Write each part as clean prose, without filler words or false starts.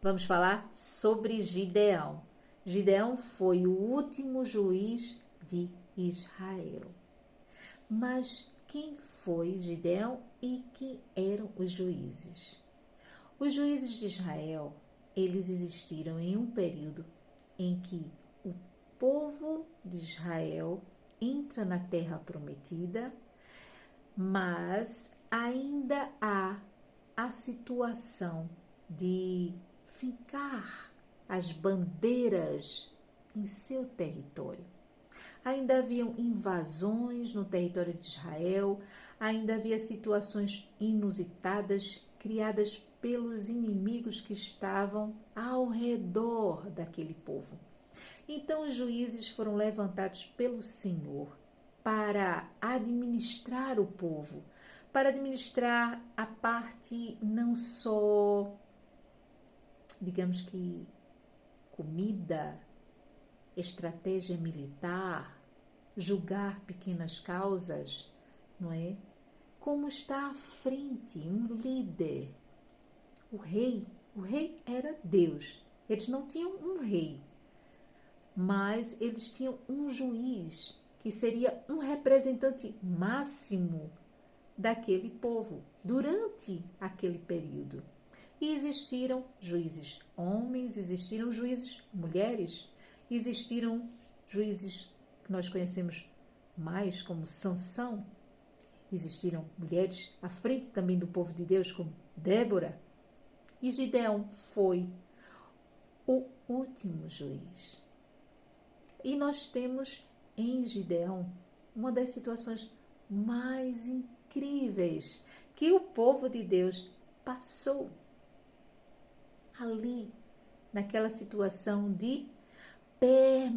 Vamos falar sobre Gideão. Gideão foi o último juiz de Israel. Mas quem foi Gideão e quem eram os juízes? Os juízes de Israel, eles existiram em um período em que o povo de Israel entra na terra prometida, mas ainda há a situação de fincar as bandeiras em seu território. Ainda haviam invasões no território de Israel, ainda havia situações inusitadas criadas pelos inimigos que estavam ao redor daquele povo. Então os juízes foram levantados pelo Senhor para administrar o povo, para administrar a parte não só, digamos que, comida, estratégia militar, julgar pequenas causas, não é? Como está à frente um líder. O rei era Deus. Eles não tinham um rei, mas eles tinham um juiz, que seria um representante máximo daquele povo durante aquele período. E existiram juízes homens, existiram juízes mulheres, existiram juízes que nós conhecemos mais como Sansão, existiram mulheres à frente também do povo de Deus como Débora, e Gideão foi o último juiz. E nós temos em Gideão uma das situações mais incríveis que o povo de Deus passou ali, naquela situação de permanecer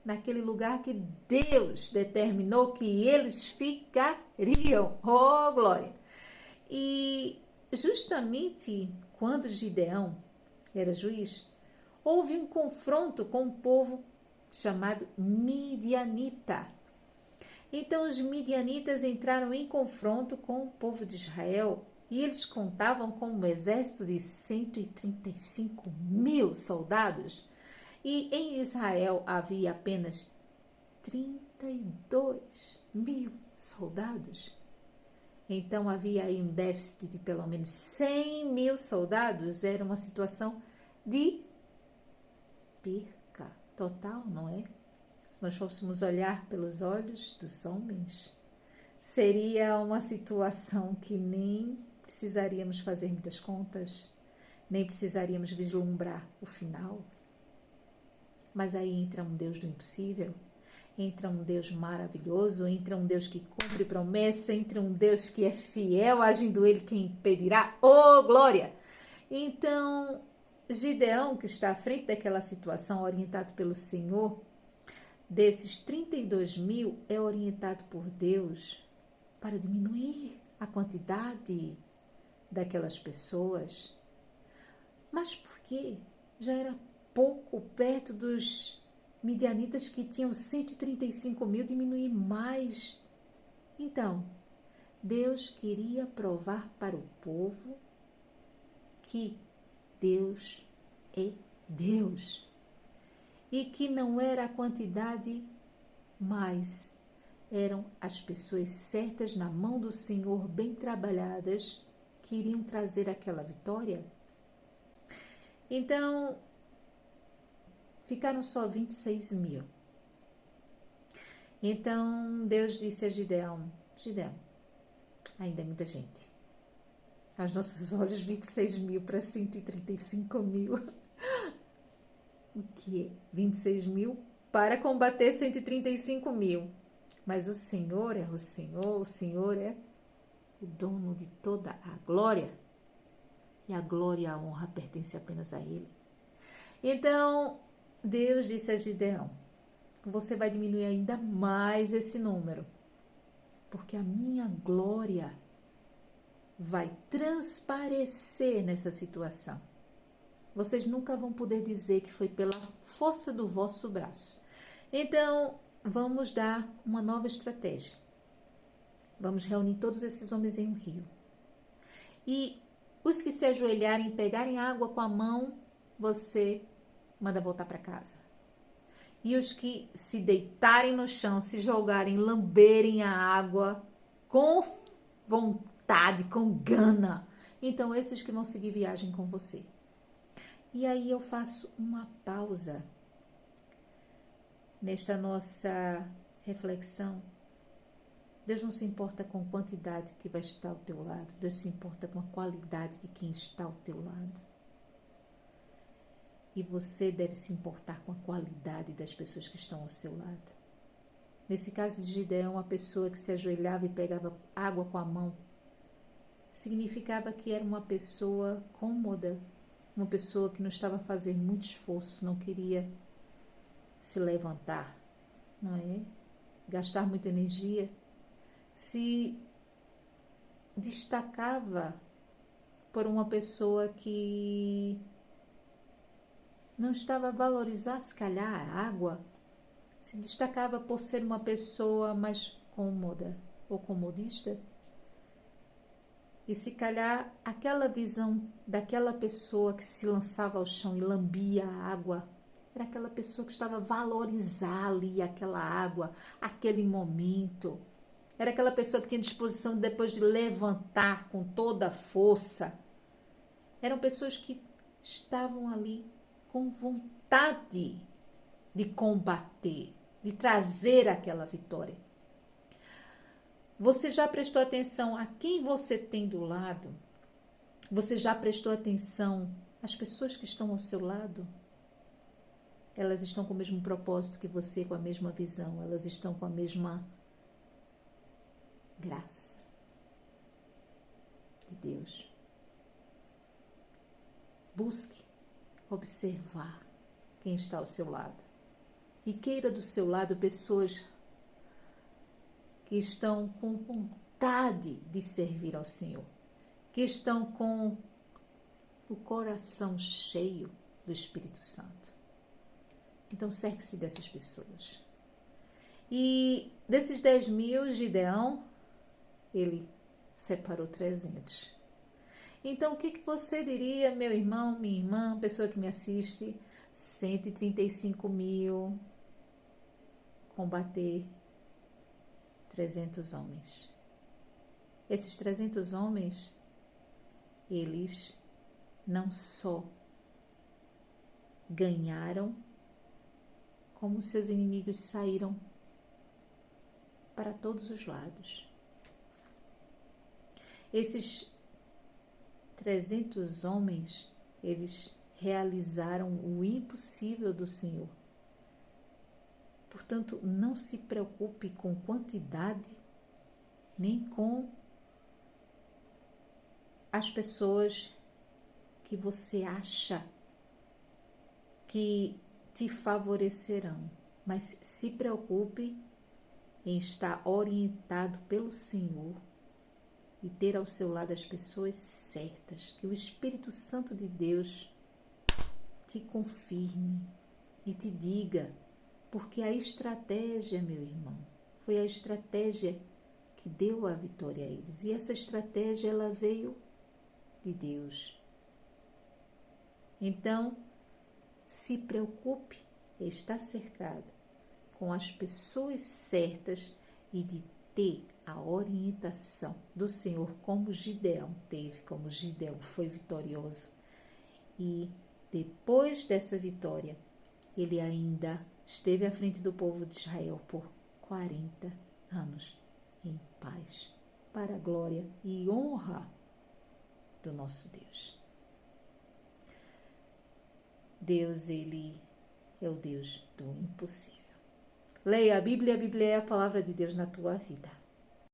naquele lugar que Deus determinou que eles ficariam. Oh, glória! E justamente quando Gideão era juiz, houve um confronto com um povo chamado Midianita. Então os midianitas entraram em confronto com o povo de Israel e eles contavam com um exército de 135 mil soldados. E em Israel havia apenas 32 mil soldados. Então havia aí um déficit de pelo menos 100 mil soldados. Era uma situação de perca total, não é? Se nós fôssemos olhar pelos olhos dos homens, seria uma situação que nem precisaríamos fazer muitas contas, nem precisaríamos vislumbrar o final. Mas aí entra um Deus do impossível, entra um Deus maravilhoso, entra um Deus que cumpre promessa, entra um Deus que é fiel, agindo ele quem impedirá. Oh, glória! Então, Gideão, que está à frente daquela situação, orientado pelo Senhor, desses 32 mil, é orientado por Deus para diminuir a quantidade daquelas pessoas. Mas por quê? Já era pouco perto dos midianitas que tinham 135 mil, diminuir mais. Então, Deus queria provar para o povo que Deus é Deus e que não era a quantidade, mas eram as pessoas certas na mão do Senhor, bem trabalhadas, que iriam trazer aquela vitória. Então, ficaram só 26 mil. Então, Deus disse a Gideão, Gideão, ainda é muita gente. Aos nossos olhos, 26 mil para 135 mil. O que é? 26 mil para combater 135 mil. Mas o Senhor é o Senhor é o dono de toda a glória. E a glória e a honra pertencem apenas a Ele. Então, Deus disse a Gideão, você vai diminuir ainda mais esse número, porque a minha glória vai transparecer nessa situação. Vocês nunca vão poder dizer que foi pela força do vosso braço. Então, vamos dar uma nova estratégia. Vamos reunir todos esses homens em um rio. E Os que se ajoelharem e pegarem água com a mão, você manda voltar para casa. E os que se deitarem no chão, se jogarem, lamberem a água com vontade, com gana, então esses que vão seguir viagem com você. E aí eu faço uma pausa nesta nossa reflexão. Deus não se importa com a quantidade que vai estar ao teu lado. Deus se importa com a qualidade de quem está ao teu lado. E você deve se importar com a qualidade das pessoas que estão ao seu lado. Nesse caso de Gideão, a pessoa que se ajoelhava e pegava água com a mão, significava que era uma pessoa cômoda, uma pessoa que não estava fazendo muito esforço, não queria se levantar, não é? Gastar muita energia. Se destacava por uma pessoa que não estava a valorizar, se calhar, a água. Se destacava por ser uma pessoa mais cômoda ou comodista. E se calhar aquela visão daquela pessoa que se lançava ao chão e lambia a água, era aquela pessoa que estava a valorizar ali aquela água, aquele momento. Era aquela pessoa que tinha disposição depois de levantar com toda a força. Eram pessoas que estavam ali com vontade de combater, de trazer aquela vitória. Você já prestou atenção a quem você tem do lado? Você já prestou atenção às pessoas que estão ao seu lado? Elas estão com o mesmo propósito que você, com a mesma visão, elas estão com a mesma graça de Deus. Busque observar quem está ao seu lado. E queira do seu lado pessoas que estão com vontade de servir ao Senhor, que estão com o coração cheio do Espírito Santo. Então, cerque-se dessas pessoas. E desses 10.000, Gideão, ele separou 300. Então, o que você diria, meu irmão, minha irmã, pessoa que me assiste? 135.000 combater 300 homens. Esses 300 homens, eles não só ganharam, como seus inimigos saíram para todos os lados. Esses 300 homens, eles realizaram o impossível do Senhor. Portanto, não se preocupe com quantidade, nem com as pessoas que você acha que te favorecerão, mas se preocupe em estar orientado pelo Senhor e ter ao seu lado as pessoas certas, que o Espírito Santo de Deus te confirme e te diga, porque a estratégia, meu irmão, foi a estratégia que deu a vitória a eles. E essa estratégia, ela veio de Deus. Então, se preocupe em estar cercado com as pessoas certas e de ter a orientação do Senhor, como Gideão teve, como Gideão foi vitorioso. E depois dessa vitória, ele ainda esteve à frente do povo de Israel por 40 anos em paz, para a glória e honra do nosso Deus. Deus, ele é o Deus do impossível. Leia a Bíblia é a palavra de Deus na tua vida.